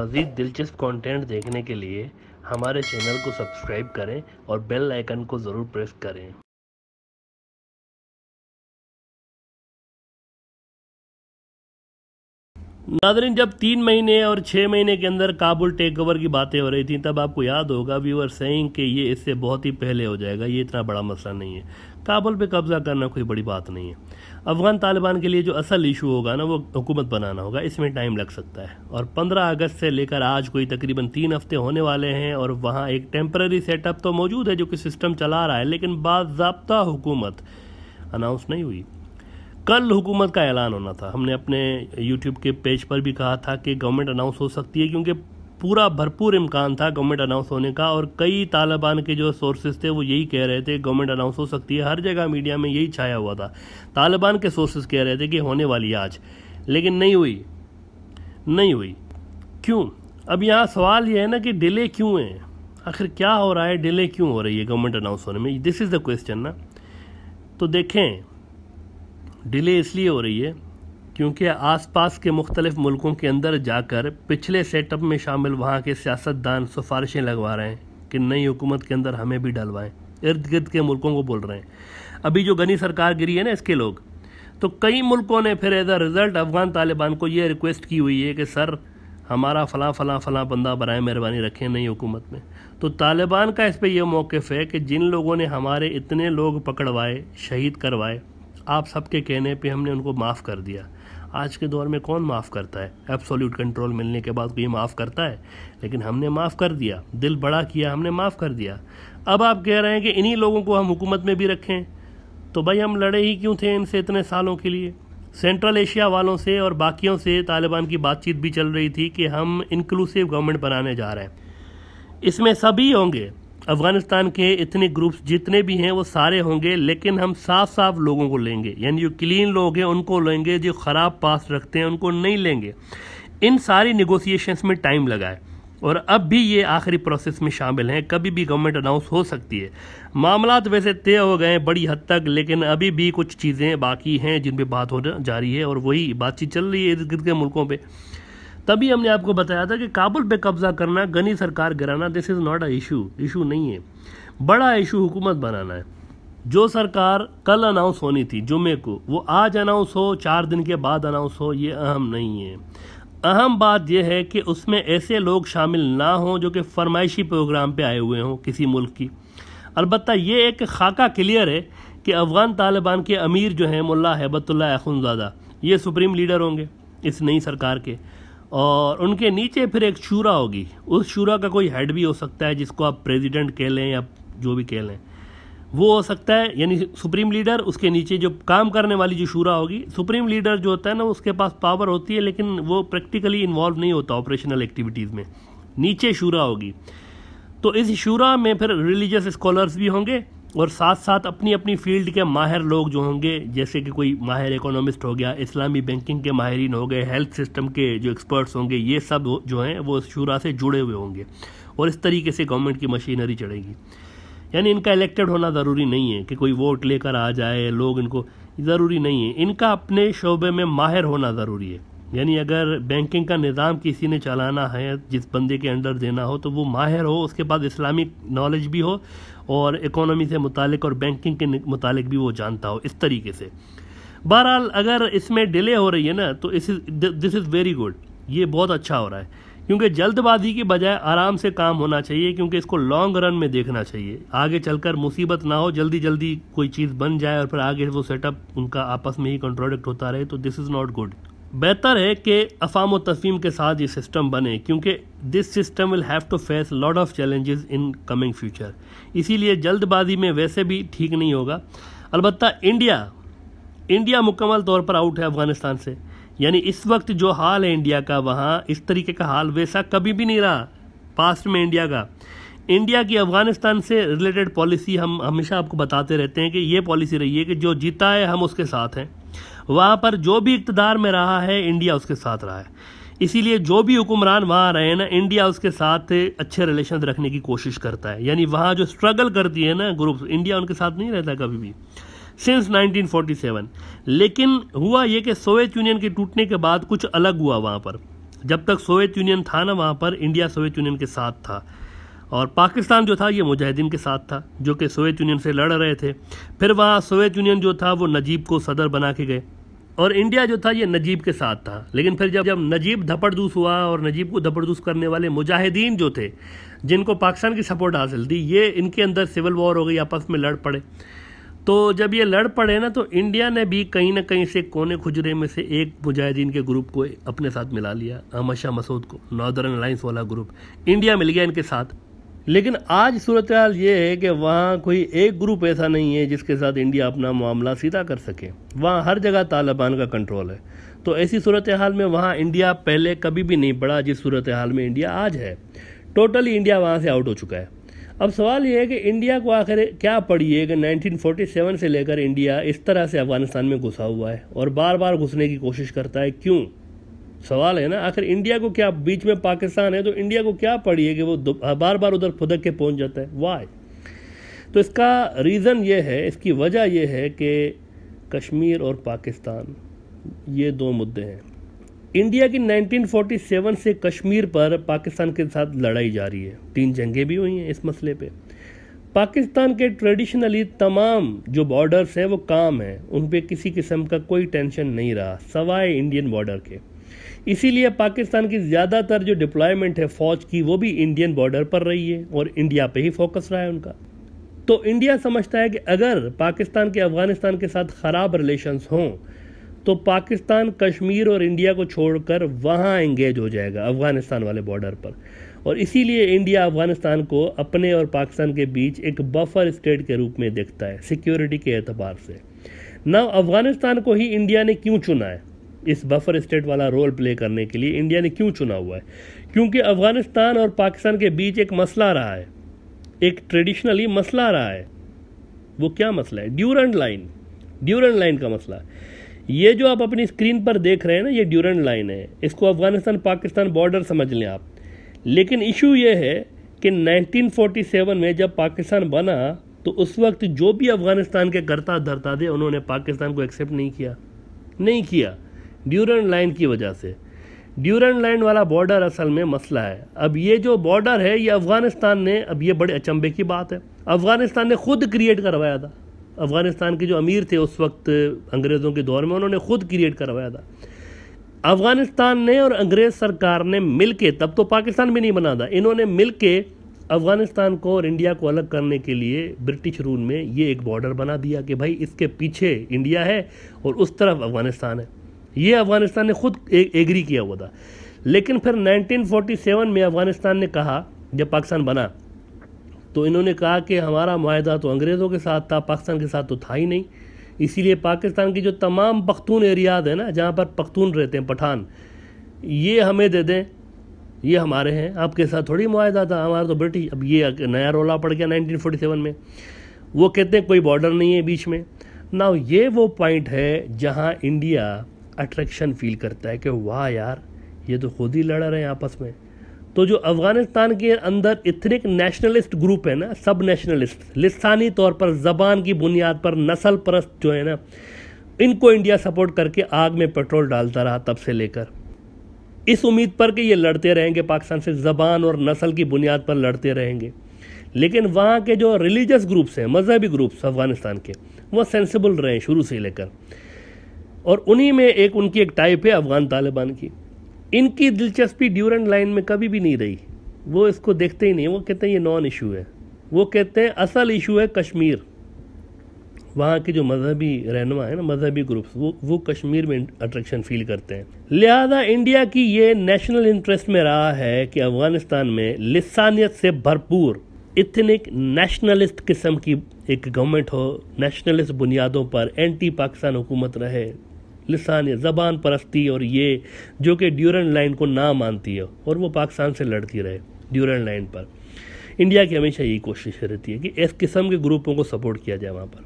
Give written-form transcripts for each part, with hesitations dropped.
मज़ीद दिलचस्प कंटेंट देखने के लिए हमारे चैनल को सब्सक्राइब करें और बेल आइकन को ज़रूर प्रेस करें। नाज़रीन, जब 3 महीने और 6 महीने के अंदर काबुल टेक ओवर की बातें हो रही थी, तब आपको याद होगा वी वर सेइंग कि ये इससे बहुत ही पहले हो जाएगा, ये इतना बड़ा मसला नहीं है। काबुल पे कब्जा करना कोई बड़ी बात नहीं है। अफगान तालिबान के लिए जो असल इशू होगा ना, वो हुकूमत बनाना होगा। इसमें टाइम लग सकता है। और 15 अगस्त से लेकर आज कोई तकरीबन 3 हफ्ते होने वाले हैं और वहाँ एक टेम्पररी सेटअप तो मौजूद है जो कि सिस्टम चला रहा है, लेकिन बाज़ाब्ता हुकूमत अनाउंस नहीं हुई। कल हुकूमत का ऐलान होना था। हमने अपने यूट्यूब के पेज पर भी कहा था कि गवर्नमेंट अनाउंस हो सकती है, क्योंकि पूरा भरपूर इम्कान था गवर्नमेंट अनाउंस होने का। और कई तालिबान के जो सोर्सेज थे वो यही कह रहे थे गवर्नमेंट अनाउंस हो सकती है। हर जगह मीडिया में यही छाया हुआ था। तालिबान के सोर्सेज कह रहे थे कि होने वाली है आज, लेकिन नहीं हुई। क्यों? अब यहाँ सवाल ये है ना कि डिले क्यों है, आखिर क्या हो रहा है, डिले क्यों हो रही है गवर्नमेंट अनाउंस होने में? दिस इज़ द क्वेश्चन ना। तो देखें, डिले इसलिए हो रही है क्योंकि आसपास के मुख्तलिफ मुल्कों के अंदर जाकर पिछले सेटअप में शामिल वहाँ के सियासतदान सिफारिशें लगवा रहे हैं कि नई हुकूमत के अंदर हमें भी डलवाएं। इर्द गिर्द के मुल्कों को बोल रहे हैं। अभी जो गनी सरकार गिरी है ना, इसके लोग, तो कई मुल्कों ने फिर as a result Afghan Taliban को ये रिक्वेस्ट की हुई है कि सर हमारा फलां बंदा बराए मेहरबानी रखें नई हुकूमत में। तो तालिबान का इस पर यह मौक़िफ़ है कि जिन लोगों ने हमारे इतने लोग पकड़वाए, शहीद करवाए, आप सबके कहने पे हमने उनको माफ़ कर दिया। आज के दौर में कौन माफ़ करता है? एब्सोल्यूट कंट्रोल मिलने के बाद कोई माफ़ करता है? लेकिन हमने माफ़ कर दिया, दिल बड़ा किया, हमने माफ़ कर दिया। अब आप कह रहे हैं कि इन्हीं लोगों को हम हुकूमत में भी रखें, तो भाई हम लड़े ही क्यों थे इनसे इतने सालों के लिए? सेंट्रल एशिया वालों से और बाकियों से तालिबान की बातचीत भी चल रही थी कि हम इंक्लूसिव गवर्नमेंट बनाने जा रहे हैं, इसमें सभी होंगे, अफ़गानिस्तान के इतने ग्रुप्स जितने भी हैं वो सारे होंगे, लेकिन हम साफ लोगों को लेंगे। यानी जो क्लीन लोग हैं उनको लेंगे, जो ख़राब पास रखते हैं उनको नहीं लेंगे। इन सारी निगोसिएशंस में टाइम लगा है और अब भी ये आखिरी प्रोसेस में शामिल हैं। कभी भी गवर्नमेंट अनाउंस हो सकती है। मामलात वैसे तय हो गए हैं बड़ी हद तक, लेकिन अभी भी कुछ चीज़ें बाकी हैं जिन पर बात हो जारी है और वही बातचीत चल रही है इर्द गिर्द के मुल्कों पर। तभी हमने आपको बताया था कि काबुल पे कब्जा करना, गनी सरकार गिराना, this is not a issue नहीं है। बड़ा इशू हुकूमत बनाना है। जो सरकार कल अनाउंस होनी थी जुमे को, वो आज अनाउंस हो, 4 दिन के बाद अनाउंस हो, ये अहम नहीं है। अहम बात यह है कि उसमें ऐसे लोग शामिल ना हों जो कि फरमाइशी प्रोग्राम पे आए हुए हों किसी मुल्क की। अलबत्ता ये एक खाका क्लियर है कि अफ़गान तालिबान के अमीर जो हैं मुल्ला हैबतुल्लाह अख़ुंज़ादा, ये सुप्रीम लीडर होंगे इस नई सरकार के, और उनके नीचे फिर एक शूरा होगी। उस शूरा का कोई हेड भी हो सकता है, जिसको आप प्रेसिडेंट कह लें या जो भी कह लें, वो हो सकता है। यानी सुप्रीम लीडर, उसके नीचे जो काम करने वाली जो शूरा होगी। सुप्रीम लीडर जो होता है ना, उसके पास पावर होती है, लेकिन वो प्रैक्टिकली इन्वॉल्व नहीं होता ऑपरेशनल एक्टिविटीज़ में। नीचे शूरा होगी, तो इस शूरा में फिर रिलीजियस स्कॉलर्स भी होंगे और साथ साथ अपनी अपनी फील्ड के माहिर लोग जो होंगे, जैसे कि कोई माहिर इकोनॉमिस्ट हो गया, इस्लामी बैंकिंग के माहिरीन हो गए, हेल्थ सिस्टम के जो एक्सपर्ट्स होंगे, ये सब जो हैं वो शूरा से जुड़े हुए होंगे और इस तरीके से गवर्नमेंट की मशीनरी चलेगी। यानी इनका इलेक्टेड होना ज़रूरी नहीं है कि कोई वोट लेकर आ जाए लोग, इनको ज़रूरी नहीं है। इनका अपने शोबे में माहिर होना ज़रूरी है। यानी अगर बैंकिंग का निज़ाम किसी ने चलाना है, जिस बंदे के अंडर देना हो, तो वो माहिर हो, उसके पास इस्लामिक नॉलेज भी हो और इकोनॉमी से मुतालिक और बैंकिंग के मुतालिक भी वो जानता हो, इस तरीके से। बहरहाल अगर इसमें डिले हो रही है ना, तो दिस इज़ वेरी गुड। ये बहुत अच्छा हो रहा है, क्योंकि जल्दबाजी की बजाय आराम से काम होना चाहिए, क्योंकि इसको लॉन्ग रन में देखना चाहिए। आगे चलकर मुसीबत ना हो, जल्दी कोई चीज़ बन जाए और फिर आगे वो सेटअप उनका आपस में ही कॉन्ट्रोडिक्ट होता रहे, तो दिस इज़ नॉट गुड। बेहतर है कि अफ़ाम व तफ़हीम के साथ ये सिस्टम बने, क्योंकि this system will have to face lot of challenges in coming future. इसीलिए जल्दबाजी में वैसे भी ठीक नहीं होगा। अलबत्ता इंडिया मुकम्मल तौर पर आउट है अफ़गानिस्तान से। यानी इस वक्त जो हाल है इंडिया का, वहाँ इस तरीके का हाल वैसा कभी भी नहीं रहा पास्ट में इंडिया की अफ़गानिस्तान से रिलेटेड पॉलिसी हम हमेशा आपको बताते रहते हैं कि ये पॉलिसी रही है कि जो जीता है हम उसके साथ हैं। वहाँ पर जो भी इक़्तिदार में रहा है, इंडिया उसके साथ रहा है। इसीलिए जो भी हुक्मरान वहाँ रहे ना, इंडिया उसके साथ अच्छे रिलेशन रखने की कोशिश करता है। यानी वहाँ जो स्ट्रगल करती है ना ग्रुप्स, इंडिया उनके साथ नहीं रहता कभी भी सिंस 1947। लेकिन हुआ ये कि सोवियत यूनियन के टूटने के बाद कुछ अलग हुआ वहाँ पर। जब तक सोवियत यूनियन था ना, वहाँ पर इंडिया सोवियत यूनियन के साथ था, और पाकिस्तान जो था ये मुजाहिदीन के साथ था जो कि सोवियत यूनियन से लड़ रहे थे। फिर वहाँ सोवियत यूनियन जो था वो नजीब को सदर बना के गए, और इंडिया जो था ये नजीब के साथ था। लेकिन फिर जब नजीब धपड़दूस हुआ और नजीब को धपड़दूस करने वाले मुजाहिदीन जो थे, जिनको पाकिस्तान की सपोर्ट हासिल थी, ये इनके अंदर सिविल वॉर हो गई, आपस में लड़ पड़े। तो जब ये लड़ पड़े ना, तो इंडिया ने भी कहीं ना कहीं से कोने खुजरे में से एक मुजाहिदीन के ग्रुप को अपने साथ मिला लिया, अहमद शाह मसूद को, नॉर्दर्न अलायंस वाला ग्रुप इंडिया मिल गया इनके साथ। लेकिन आज सूरत हाल ये है कि वहाँ कोई एक ग्रुप ऐसा नहीं है जिसके साथ इंडिया अपना मामला सीधा कर सके। वहाँ हर जगह तालिबान का कंट्रोल है। तो ऐसी सूरत हाल में वहाँ इंडिया पहले कभी भी नहीं पड़ा जिस सूरत हाल में इंडिया आज है। टोटली इंडिया वहाँ से आउट हो चुका है। अब सवाल ये है कि इंडिया को आखिर क्या पड़ी है कि 1947 से लेकर इंडिया इस तरह से अफगानिस्तान में घुसा हुआ है और बार बार घुसने की कोशिश करता है, क्यों? सवाल है ना, आखिर इंडिया को क्या, बीच में पाकिस्तान है तो इंडिया को क्या पड़ी है कि वो बार बार उधर फुदक के पहुंच जाता है? वाई? तो इसका रीज़न ये है, इसकी वजह यह है कि कश्मीर और पाकिस्तान ये दो मुद्दे हैं। इंडिया की 1947 से कश्मीर पर पाकिस्तान के साथ लड़ाई जारी है, 3 जंगें भी हुई हैं इस मसले पे। पाकिस्तान के ट्रेडिशनली तमाम जो बॉर्डर्स हैं वो काम हैं, उन पे किसी किस्म का कोई टेंशन नहीं रहा सवाए इंडियन बॉर्डर के। इसीलिए पाकिस्तान की ज़्यादातर जो डिप्लॉयमेंट है फ़ौज की वो भी इंडियन बॉर्डर पर रही है और इंडिया पे ही फोकस रहा है उनका। तो इंडिया समझता है कि अगर पाकिस्तान के अफ़गानिस्तान के साथ ख़राब रिलेशंस हों तो पाकिस्तान कश्मीर और इंडिया को छोड़कर वहाँ एंगेज हो जाएगा अफ़गानिस्तान वाले बॉर्डर पर, और इसीलिए इंडिया अफ़गानिस्तान को अपने और पाकिस्तान के बीच एक बफर स्टेट के रूप में देखता है सिक्योरिटी के एतबार से। ना अफ़गानिस्तान को ही इंडिया ने क्यों चुना है इस बफर स्टेट वाला रोल प्ले करने के लिए? इंडिया ने क्यों चुना हुआ है? क्योंकि अफ़गानिस्तान और पाकिस्तान के बीच एक मसला रहा है, एक ट्रेडिशनली मसला रहा है। वो क्या मसला है? Durand line. ड्यूरेंट लाइन का मसला है। ये जो आप अपनी स्क्रीन पर देख रहे हैं ना, ये ड्यूरेंट लाइन है। इसको अफ़गानिस्तान पाकिस्तान बॉर्डर समझ लें आप। लेकिन इशू ये है कि 1947 में जब पाकिस्तान बना तो उस वक्त जो भी अफ़गानिस्तान के करता धरता थे उन्होंने पाकिस्तान को एक्सेप्ट नहीं किया ड्यूरेंट लाइन की वजह से। ड्यूरेंट लाइन वाला बॉर्डर असल में मसला है। अब ये जो बॉर्डर है ये अफ़गानिस्तान ने, अब ये बड़े अचंभे की बात है, अफ़गानिस्तान ने खुद क्रिएट करवाया था। अफ़गानिस्तान के जो अमीर थे उस वक्त अंग्रेज़ों के दौर में, उन्होंने खुद क्रिएट करवाया था। अफ़गानिस्तान ने और अंग्रेज़ सरकार ने मिल के, तब तो पाकिस्तान भी नहीं बना था, इन्होंने मिल के अफ़गानिस्तान को और इंडिया को अलग करने के लिए ब्रिटिश रूल में ये एक बॉर्डर बना दिया कि भाई इसके पीछे इंडिया है और उस तरफ अफ़गानिस्तान है। ये अफ़गानिस्तान ने खुद एग्री किया हुआ था। लेकिन फिर 1947 में अफ़गानिस्तान ने कहा, जब पाकिस्तान बना तो इन्होंने कहा कि हमारा मुआहदा तो अंग्रेज़ों के साथ था, पाकिस्तान के साथ तो था ही नहीं। इसीलिए पाकिस्तान की जो तमाम पख्तून एरियाज है ना, जहाँ पर पख्तून रहते हैं, पठान, ये हमें दे दें, ये हमारे हैं, आपके साथ थोड़ी मुआहदा था, हमारा तो ब्रिटिश। अब ये नया रोला पड़ गया 1947 में। वो कहते हैं कोई बॉर्डर नहीं है बीच में ना। ये वो पॉइंट है जहाँ इंडिया अट्रैक्शन फील करता है कि वाह यार, ये तो खुद ही लड़ रहे हैं आपस में। तो जो अफ़गानिस्तान के अंदर इथनिक नेशनलिस्ट ग्रुप है ना, सब नेशनलिस्ट, लिसानी तौर पर ज़बान की बुनियाद पर नस्ल परस्त जो है ना, इनको इंडिया सपोर्ट करके आग में पेट्रोल डालता रहा तब से लेकर, इस उम्मीद पर कि ये लड़ते रहेंगे पाकिस्तान से, ज़बान और नस्ल की बुनियाद पर लड़ते रहेंगे। लेकिन वहाँ के जो रिलीजियस ग्रुप्स हैं, मजहबी ग्रुप्स अफ़गानिस्तान के, वो सेंसिबल रहे शुरू से लेकर, और उन्हीं में एक उनकी एक टाइप है अफ़गान तालिबान की। इनकी दिलचस्पी ड्यूरेंट लाइन में कभी भी नहीं रही, वो इसको देखते ही नहीं। वो कहते हैं ये नॉन इशू है, वो कहते हैं असल इशू है कश्मीर। वहाँ के जो मजहबी रहनुमा है ना, मजहबी ग्रुप्स, वो कश्मीर में अट्रैक्शन फील करते हैं। लिहाजा इंडिया की ये नेशनल इंटरेस्ट में रहा है कि अफ़गानिस्तान में लिसानियत से भरपूर इथनिक नेशनलिस्ट किस्म की एक गवर्नमेंट हो, नेशनलिस्ट बुनियादों पर एंटी पाकिस्तान हुकूमत रहे, लिसानियत, ज़बान परस्ती, और ये जो कि ड्यूरेंट लाइन को ना मानती है और वो पाकिस्तान से लड़ती रहे ड्यूरेंट लाइन पर। इंडिया की हमेशा यही कोशिश रहती है कि इस किस्म के ग्रुपों को सपोर्ट किया जाए वहाँ पर,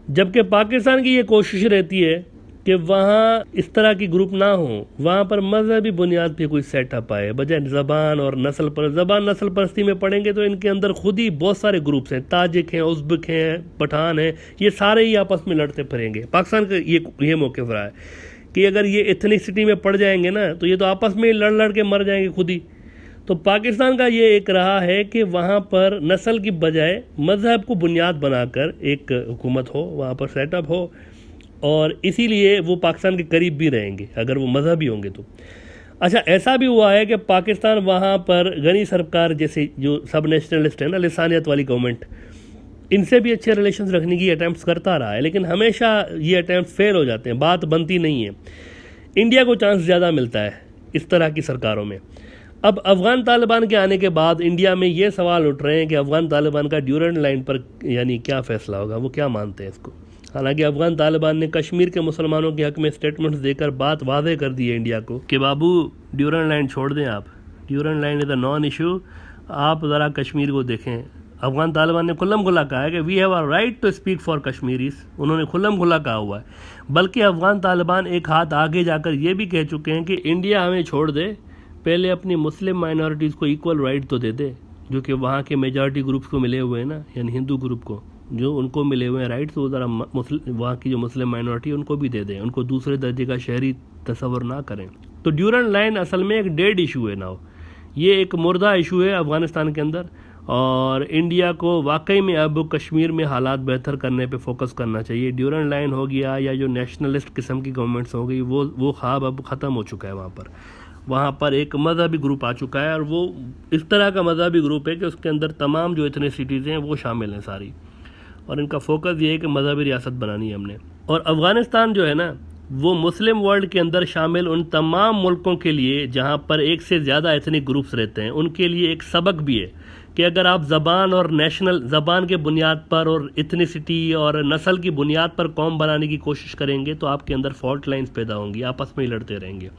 जबकि पाकिस्तान की ये कोशिश रहती है कि वहाँ इस तरह की ग्रुप ना हो, वहाँ पर मजहबी बुनियाद पे कोई सेटअप आए, बजाय ज़बान और नस्ल पर। ज़बान नस्ल परस्ती में पढ़ेंगे तो इनके अंदर खुद ही बहुत सारे ग्रुप्स हैं, ताजिक हैं, उज़्बेक हैं, पठान हैं, ये सारे ही आपस में लड़ते फिरेंगे। पाकिस्तान का ये मौक़िफ़ रहा है कि अगर ये एथनिसिटी में पड़ जाएंगे ना तो ये तो आपस में लड़ लड़ के मर जाएंगे खुद ही। तो पाकिस्तान का ये एक रहा है कि वहाँ पर नस्ल की बजाय मज़हब को बुनियाद बनाकर एक हुकूमत हो, वहाँ पर सेटअप हो, और इसीलिए वो पाकिस्तान के करीब भी रहेंगे अगर वो मज़हबी होंगे तो। अच्छा, ऐसा भी हुआ है कि पाकिस्तान वहाँ पर गनी सरकार जैसे जो सब नेशनलिस्ट है ना, लिसानियत वाली गवर्नमेंट, इनसे भी अच्छे रिलेशंस रखने की अटैम्प्ट्स करता रहा है, लेकिन हमेशा ये अटैम्प्ट फेल हो जाते हैं, बात बनती नहीं है। इंडिया को चांस ज़्यादा मिलता है इस तरह की सरकारों में। अब अफ़गान तालिबान के आने के बाद इंडिया में ये सवाल उठ रहे हैं कि अफ़गान तालिबान का ड्यूरेंट लाइन पर यानी क्या फ़ैसला होगा, वो क्या मानते हैं इसको। हालांकि अफ़गान तालिबान ने कश्मीर के मुसलमानों के हक़ में स्टेटमेंट्स देकर बात वाज़ेह कर दी है इंडिया को कि बाबू ड्यूरेंट लाइन छोड़ दें आप, Durand line is a non issue, आप ज़रा कश्मीर को देखें। अफ़गान तालिबान ने खुल्लम खुला कहा है कि we have a right to speak for Kashmiris, उन्होंने खुल्लम खुला कहा हुआ है। बल्कि अफ़गान तालिबान एक हाथ आगे जाकर ये भी कह चुके हैं कि इंडिया हमें छोड़ दे, पहले अपनी मुस्लिम माइनॉरिटीज़ को इक्वल राइट तो दे दे, जो कि वहाँ के मेजॉरिटी ग्रुप्स को मिले हुए हैं ना, यानी हिंदू ग्रुप को जो उनको मिले हुए हैं राइट्स, वो ज़रा वहाँ की जो मुस्लिम माइनॉरिटी है उनको भी दे दें, उनको दूसरे दर्जे का शहरी तस्वर ना करें। तो ड्यूरेंट लाइन असल में एक डेड इशू है ना, ये एक मुर्दा इशू है अफ़गानिस्तान के अंदर, और इंडिया को वाकई में अब कश्मीर में हालात बेहतर करने पे फोकस करना चाहिए। ड्यूरेंट लाइन हो गया या जो नेशनलिस्ट किस्म की गवर्नमेंट्स हो गई, वो ख्वाब अब ख़त्म हो चुका है। वहाँ पर एक मजहबी ग्रुप आ चुका है, और वो इस तरह का मजहबी ग्रुप है कि उसके अंदर तमाम जो एथनिसिटीज़ हैं वो शामिल हैं सारी, और इनका फोकस ये है कि मजहबी रियासत बनानी है हमने। और अफ़गानिस्तान जो है ना, वो मुस्लिम वर्ल्ड के अंदर शामिल उन तमाम मुल्कों के लिए जहाँ पर एक से ज़्यादा एथनिक ग्रुप्स रहते हैं, उनके लिए एक सबक भी है कि अगर आप ज़बान और नेशनल ज़बान के बुनियाद पर और इथनिसिटी और नस्ल की बुनियाद पर कौम बनाने की कोशिश करेंगे तो आपके अंदर फॉल्ट लाइन्स पैदा होंगी, आपस में ही लड़ते रहेंगे।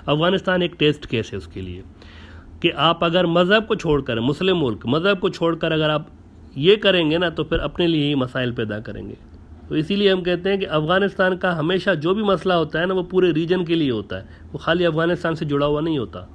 अफ़गानिस्तान एक टेस्ट केस है उसके लिए कि आप अगर मज़हब को छोड़कर, मुस्लिम मुल्क मज़हब को छोड़कर अगर आप ये करेंगे ना तो फिर अपने लिए ही मसाइल पैदा करेंगे। तो इसीलिए हम कहते हैं कि अफ़गानिस्तान का हमेशा जो भी मसला होता है ना, वो पूरे रीजन के लिए होता है, वो खाली अफ़गानिस्तान से जुड़ा हुआ नहीं होता।